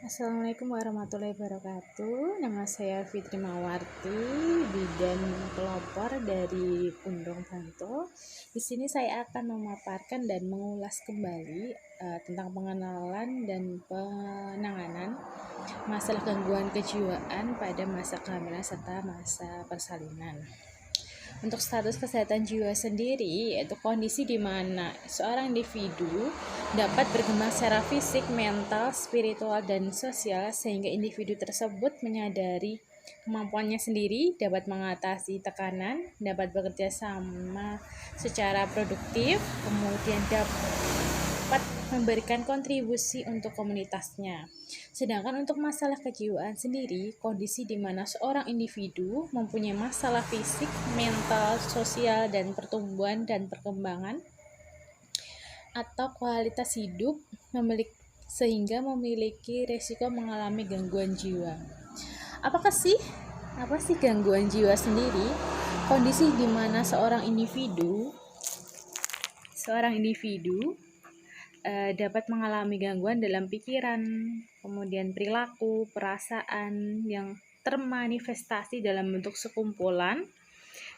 Assalamualaikum warahmatullahi wabarakatuh. Nama saya Fitri Mawarti, bidan pelopor dari Pundong Bantul. Di sini saya akan memaparkan dan mengulas kembali tentang pengenalan dan penanganan masalah gangguan kejiwaan pada masa kehamilan serta masa persalinan. Untuk status kesehatan jiwa sendiri, yaitu kondisi di mana seorang individu dapat berkembang secara fisik, mental, spiritual, dan sosial sehingga individu tersebut menyadari kemampuannya sendiri, dapat mengatasi tekanan, dapat bekerja sama secara produktif, kemudian dapat memberikan kontribusi untuk komunitasnya. Sedangkan untuk masalah kejiwaan sendiri, kondisi di mana seorang individu mempunyai masalah fisik, mental, sosial, dan pertumbuhan dan perkembangan atau kualitas hidup sehingga memiliki resiko mengalami gangguan jiwa. Apa sih gangguan jiwa sendiri? Kondisi di mana seorang individu dapat mengalami gangguan dalam pikiran, kemudian perilaku, perasaan yang termanifestasi dalam bentuk sekumpulan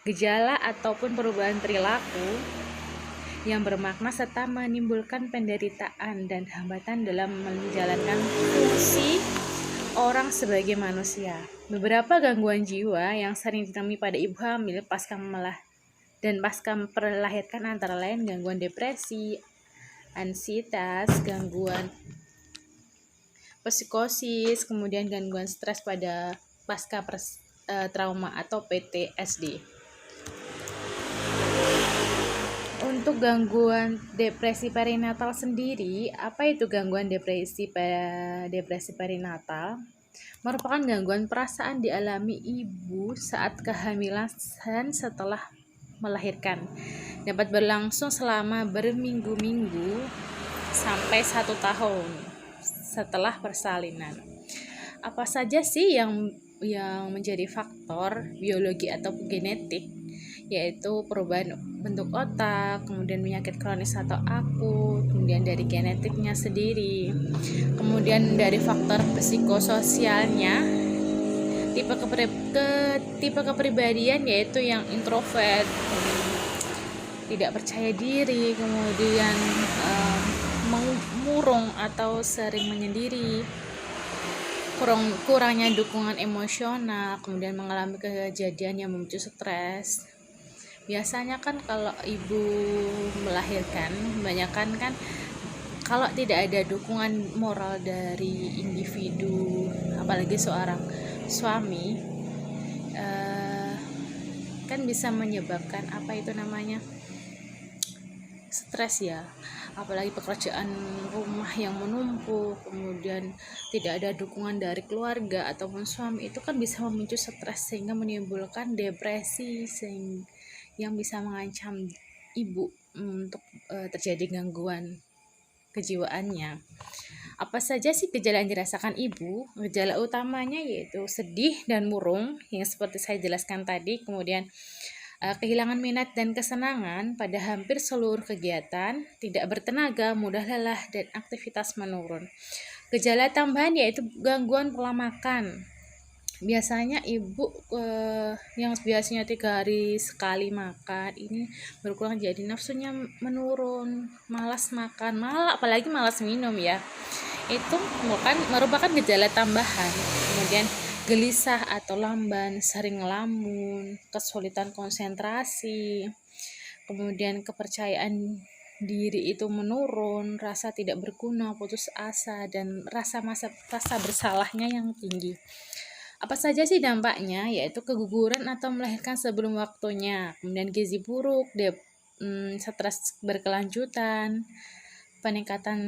gejala ataupun perubahan perilaku yang bermakna serta menimbulkan penderitaan dan hambatan dalam menjalankan fungsi orang sebagai manusia. Beberapa gangguan jiwa yang sering ditemui pada ibu hamil pasca melahirkan antara lain gangguan depresi, ansietas, gangguan psikosis, kemudian gangguan stres pada pasca trauma atau PTSD. Untuk gangguan depresi perinatal sendiri, apa itu gangguan depresi perinatal? Merupakan gangguan perasaan dialami ibu saat kehamilan dan setelah melahirkan. Dapat berlangsung selama berminggu-minggu sampai 1 tahun setelah persalinan. Apa saja sih yang menjadi faktor biologi atau genetik, yaitu perubahan bentuk otak, kemudian penyakit kronis atau akut, kemudian dari genetiknya sendiri, kemudian dari faktor psikososialnya, tipe kepribadian yaitu yang introvert, tidak percaya diri, kemudian murung atau sering menyendiri, kurangnya dukungan emosional, kemudian mengalami kejadian yang memicu stres. Biasanya kan kalau ibu melahirkan, kebanyakan kan kalau tidak ada dukungan moral dari individu, apalagi seorang suami, kan bisa menyebabkan stres ya, apalagi pekerjaan rumah yang menumpuk, kemudian tidak ada dukungan dari keluarga ataupun suami, itu kan bisa memicu stres sehingga menimbulkan depresi yang bisa mengancam ibu untuk terjadi gangguan kejiwaannya. Apa saja sih gejala yang dirasakan ibu? Gejala utamanya yaitu sedih dan murung yang seperti saya jelaskan tadi, kemudian kehilangan minat dan kesenangan pada hampir seluruh kegiatan, tidak bertenaga, mudah lelah, dan aktivitas menurun. Gejala tambahan yaitu gangguan pola makan. Biasanya ibu yang biasanya 3 hari sekali makan ini berkurang jadi nafsunya menurun, malas makan, apalagi malas minum ya. Itu merupakan gejala tambahan. Kemudian gelisah atau lamban, sering ngelamun, kesulitan konsentrasi, kemudian kepercayaan diri itu menurun, rasa tidak berguna, putus asa, dan rasa bersalahnya yang tinggi. Apa saja sih dampaknya? Yaitu keguguran atau melahirkan sebelum waktunya, kemudian gizi buruk, stres berkelanjutan, peningkatan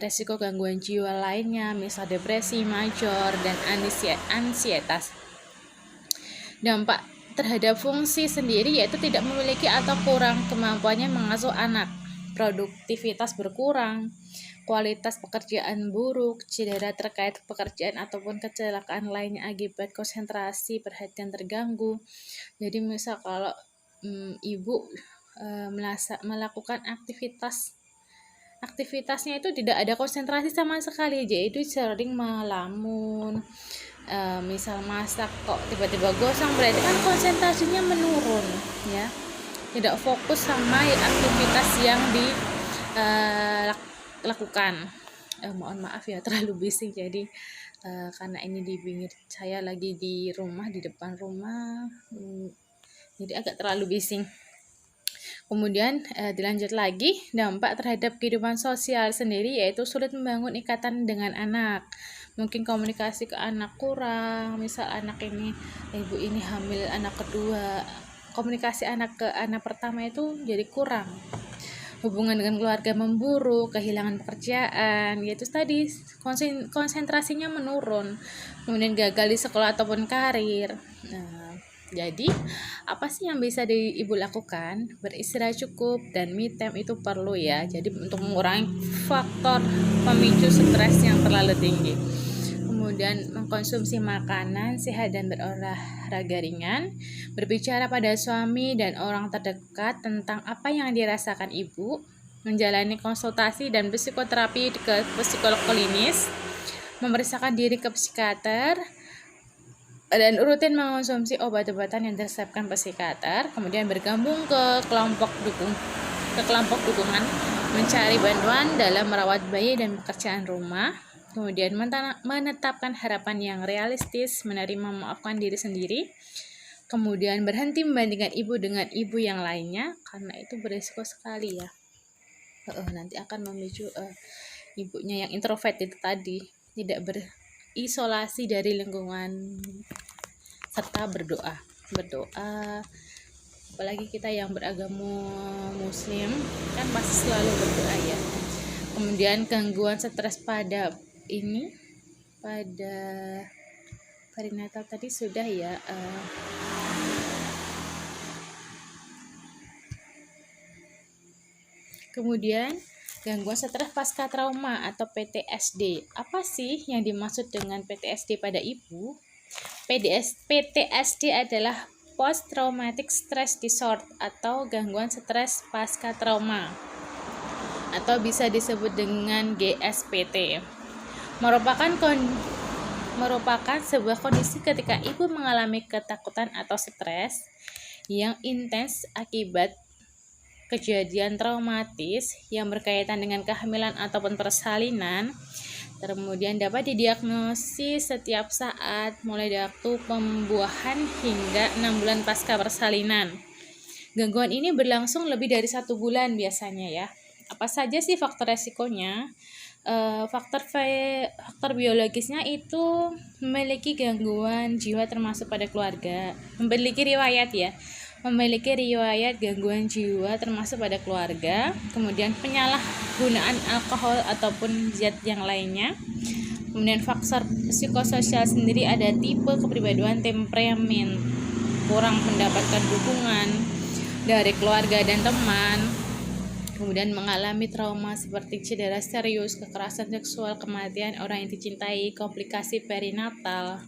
resiko gangguan jiwa lainnya, misal depresi major dan ansietas. Dampak terhadap fungsi sendiri yaitu tidak memiliki atau kurang kemampuannya mengasuh anak, produktivitas berkurang, kualitas pekerjaan buruk, cedera terkait pekerjaan ataupun kecelakaan lainnya akibat konsentrasi perhatian terganggu. Jadi misal kalau ibu melakukan aktivitas aktivitasnya itu tidak ada konsentrasi sama sekali, yaitu sering melamun. Misal masak kok tiba-tiba gosong, berarti kan konsentrasinya menurun ya, tidak fokus sama aktivitas yang dilakukan. Mohon maaf ya terlalu bising, jadi karena ini di pinggir, saya lagi di rumah, di depan rumah, jadi agak terlalu bising. Kemudian dilanjut lagi, dampak terhadap kehidupan sosial sendiri yaitu sulit membangun ikatan dengan anak. Mungkin komunikasi ke anak kurang, misal anak ini, ibu ini hamil anak kedua, komunikasi anak ke anak pertama itu jadi kurang. Hubungan dengan keluarga memburuk, kehilangan pekerjaan, yaitu tadi konsentrasinya menurun, kemudian gagal di sekolah ataupun karir. Nah, jadi apa sih yang bisa ibu lakukan? Beristirahat cukup dan me time itu perlu ya. Jadi untuk mengurangi faktor pemicu stres yang terlalu tinggi. Kemudian mengkonsumsi makanan sehat dan berolahraga ringan. Berbicara pada suami dan orang terdekat tentang apa yang dirasakan ibu. Menjalani konsultasi dan psikoterapi ke psikolog klinis. Memeriksakan diri ke psikiater. Dan rutin mengonsumsi obat-obatan yang diresepkan psikiater, kemudian bergabung ke kelompok dukungan, mencari bantuan dalam merawat bayi dan pekerjaan rumah, kemudian menetapkan harapan yang realistis, menerima memaafkan diri sendiri, kemudian berhenti membandingkan ibu dengan ibu yang lainnya, karena itu berisiko sekali ya. Nanti akan memicu ibunya yang introvert itu tadi tidak isolasi dari lingkungan, serta berdoa, apalagi kita yang beragama muslim kan pasti selalu berdoa ya. Kemudian gangguan stres pada perinatal tadi sudah ya. Kemudian gangguan stres pasca trauma atau PTSD. Apa sih yang dimaksud dengan PTSD pada ibu? PTSD adalah Post Traumatic Stress Disorder atau gangguan stres pasca trauma, atau bisa disebut dengan GSPT. Merupakan sebuah kondisi ketika ibu mengalami ketakutan atau stres yang intens akibat kejadian traumatis yang berkaitan dengan kehamilan ataupun persalinan, kemudian dapat didiagnosis setiap saat mulai dari waktu pembuahan hingga 6 bulan pasca persalinan. Gangguan ini berlangsung lebih dari 1 bulan biasanya ya. Apa saja sih faktor resikonya? Faktor biologisnya itu memiliki gangguan jiwa termasuk pada keluarga, memiliki riwayat gangguan jiwa termasuk pada keluarga, kemudian penyalahgunaan alkohol ataupun zat yang lainnya. Kemudian faktor psikososial sendiri ada tipe kepribadian, temperamen, kurang mendapatkan dukungan dari keluarga dan teman, kemudian mengalami trauma seperti cedera serius, kekerasan seksual, kematian orang yang dicintai, komplikasi perinatal.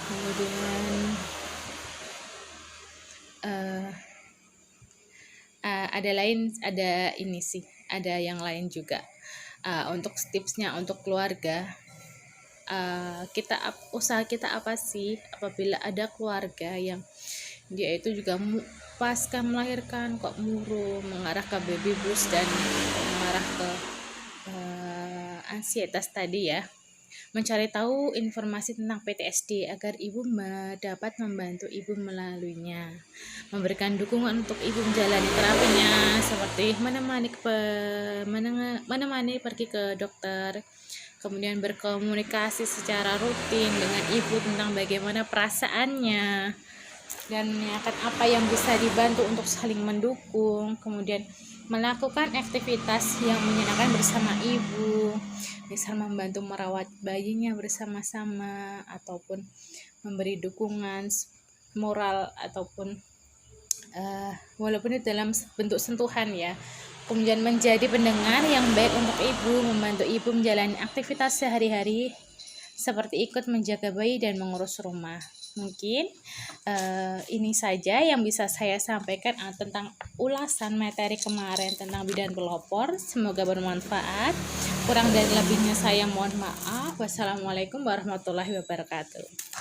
Kemudian ada yang lain juga. Untuk tipsnya untuk keluarga, usaha kita apa sih apabila ada keluarga yang dia itu juga pasca melahirkan kok murung, mengarah ke baby blues dan mengarah ke ansietas tadi ya. Mencari tahu informasi tentang PTSD agar ibu dapat membantu ibu melaluinya, memberikan dukungan untuk ibu menjalani terapinya seperti menemani pergi ke dokter, kemudian berkomunikasi secara rutin dengan ibu tentang bagaimana perasaannya dan menanyakan apa yang bisa dibantu untuk saling mendukung, kemudian melakukan aktivitas yang menyenangkan bersama ibu, misal membantu merawat bayinya bersama-sama ataupun memberi dukungan moral ataupun walaupun itu dalam bentuk sentuhan ya. Kemudian menjadi pendengar yang baik untuk ibu, membantu ibu menjalani aktivitas sehari-hari seperti ikut menjaga bayi dan mengurus rumah. Mungkin ini saja yang bisa saya sampaikan tentang ulasan materi kemarin tentang bidan pelopor. Semoga bermanfaat. Kurang dan lebihnya saya mohon maaf. Wassalamualaikum warahmatullahi wabarakatuh.